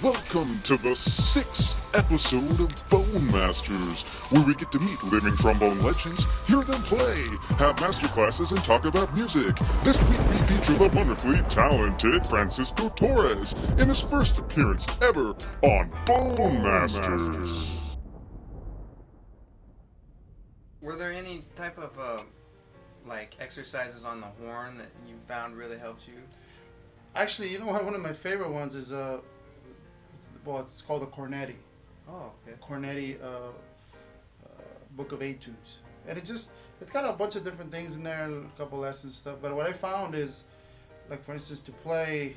Welcome to the 6th episode of Bone Masters, where we get to meet living trombone legends, hear them play, have masterclasses, and talk about music. This week we feature the wonderfully talented Francisco Torres in his first appearance ever on Bone Masters. Were there any type of exercises on the horn that you found really helped you? Actually, you know what? One of my favorite ones is it's called the Corneti. Oh, okay. Corneti Book of Etudes, and it's got a bunch of different things in there, a couple lessons stuff. But what I found is, like for instance, to play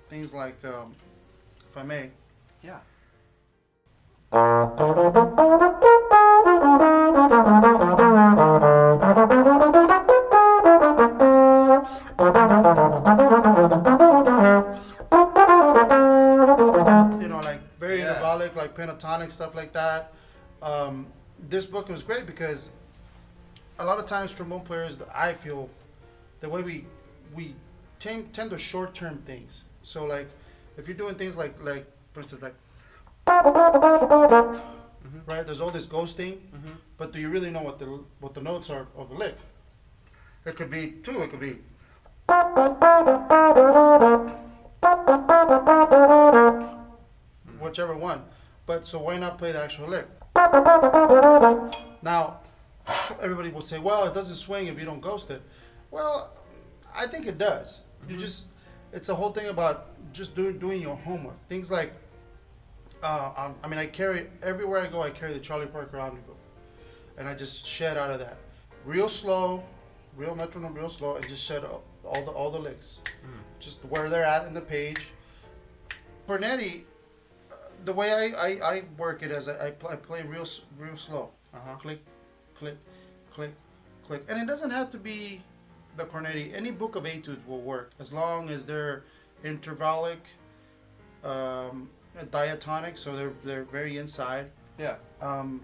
things like, if I may. Yeah. Like pentatonic stuff like that. This book was great because a lot of times trombone players, I feel, the way we tend to short-term things. So like if you're doing things like for instance like right, there's all this ghosting, but do you really know what the notes are of the lick? It could be two. It could be. Whichever one. But so why not play the actual lick? Now, everybody will say, well, it doesn't swing if you don't ghost it. Well, I think it does. It's a whole thing about just doing your homework. Things like, I carry, everywhere I go, I carry the Charlie Parker Omnibook. And I just shed out of that. Real slow, real metronome, real slow, and just shed all the licks. Just where they're at in the page. Corneti, the way I work it is I play real slow. Click, click, click, click. And it doesn't have to be the Corneti. Any book of etudes will work as long as they're intervallic, diatonic, so they're very inside. Yeah. And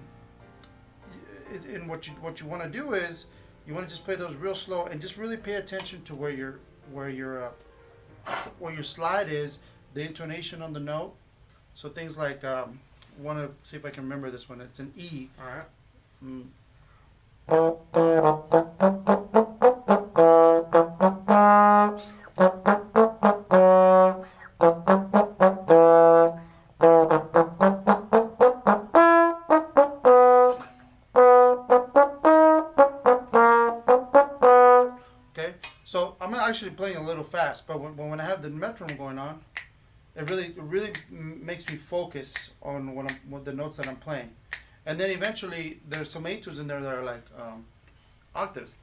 what you want to do is you want to just play those real slow and just really pay attention to where your slide is, the intonation on the note. So things like, I want to see if I can remember this one. It's an E. All right. Okay, so I'm actually playing a little fast, but when I have the metronome going on, It really makes me focus on what the notes that I'm playing, and then eventually there's some etudes in there that are like octaves.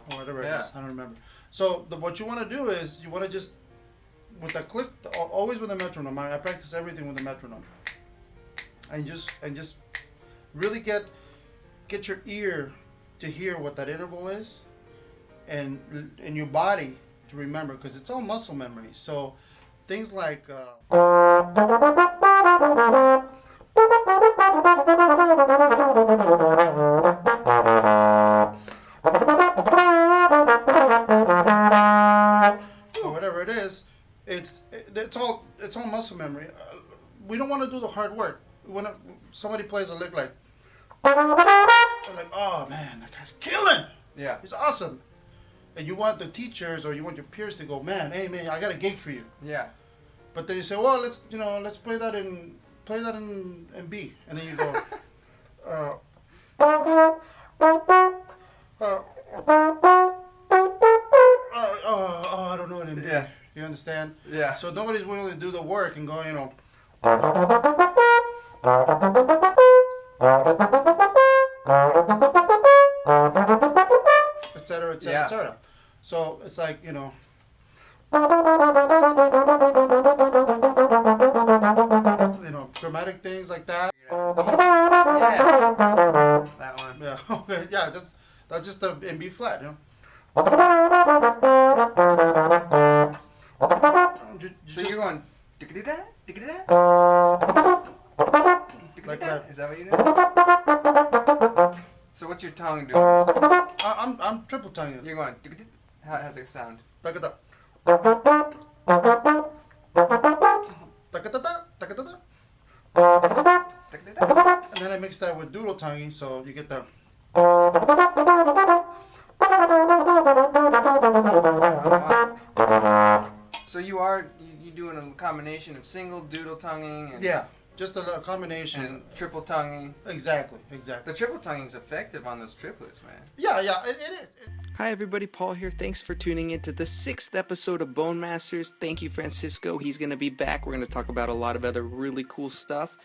Whatever it is, I don't remember. So what you want to do is you want to just with a click, always with a metronome. I practice everything with a metronome, and just really get your ear to hear what that interval is, and your body to remember, because it's all muscle memory. So things like or whatever it is, it's all muscle memory. We don't want to do the hard work. When somebody plays a lick like, I'm like, oh man, that guy's killing. Yeah. He's awesome. And you want the teachers or you want your peers to go, man, hey man, I got a gig for you. Yeah. But then you say, well, let's play that in B, and then you go, I don't know it in B. Yeah. You understand? Yeah. So nobody's willing to do the work and go, et cetera, et cetera, Yeah. et cetera. So it's like, dramatic things like that. Yes. That one. Yeah, okay, yeah, that's just in B flat, So you're going tickety-da, tickety-da, like tickety-da. that. Is that what you're doing? So what's your tongue doing? I'm triple tonguing. You're going tickety. How's it sound? Takata. Takata. Takata. Tickety-da. And then I mix that with doodle tonguing, so you get the. So you doing a combination of single doodle tonguing and Yeah, just a combination. and triple tonguing. Exactly. The triple tonguing is effective on those triplets, man. Yeah, it is. Hi everybody, Paul here. Thanks for tuning in to the 6th episode of Bone Masters. Thank you, Francisco. He's going to be back. We're going to talk about a lot of other really cool stuff.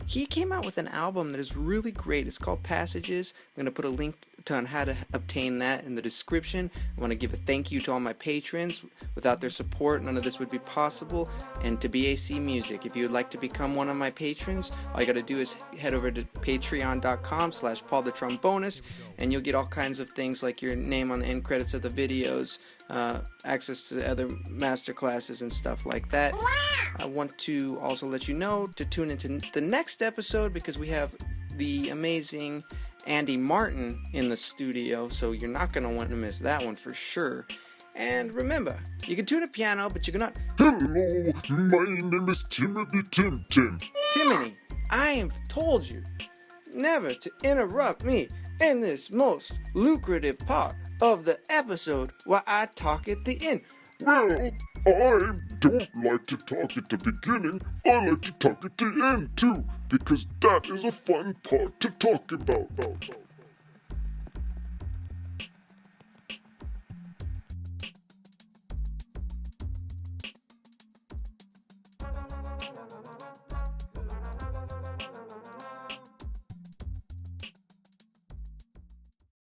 He came out with an album that is really great. It's called Passages. I'm going to put a link on how to obtain that in the description. I want to give a thank you to all my patrons. Without their support, none of this would be possible. And to BAC Music, if you would like to become one of my patrons, all you got to do is head over to patreon.com/Paul the Trombonist, and you'll get all kinds of things like your name on the end credits of the videos, access to other masterclasses and stuff like that. I want to also let you know to tune into the next episode because we have the amazing Andy Martin in the studio, so you're not going to want to miss that one for sure. And remember, you can tune a piano, but you cannot. Hello, my name is Timothy Tim. Timony, I have told you never to interrupt me in this most lucrative part of the episode where I talk at the end. Well, I don't like to talk at the beginning. I like to talk at the end too, because that is a fun part to talk about.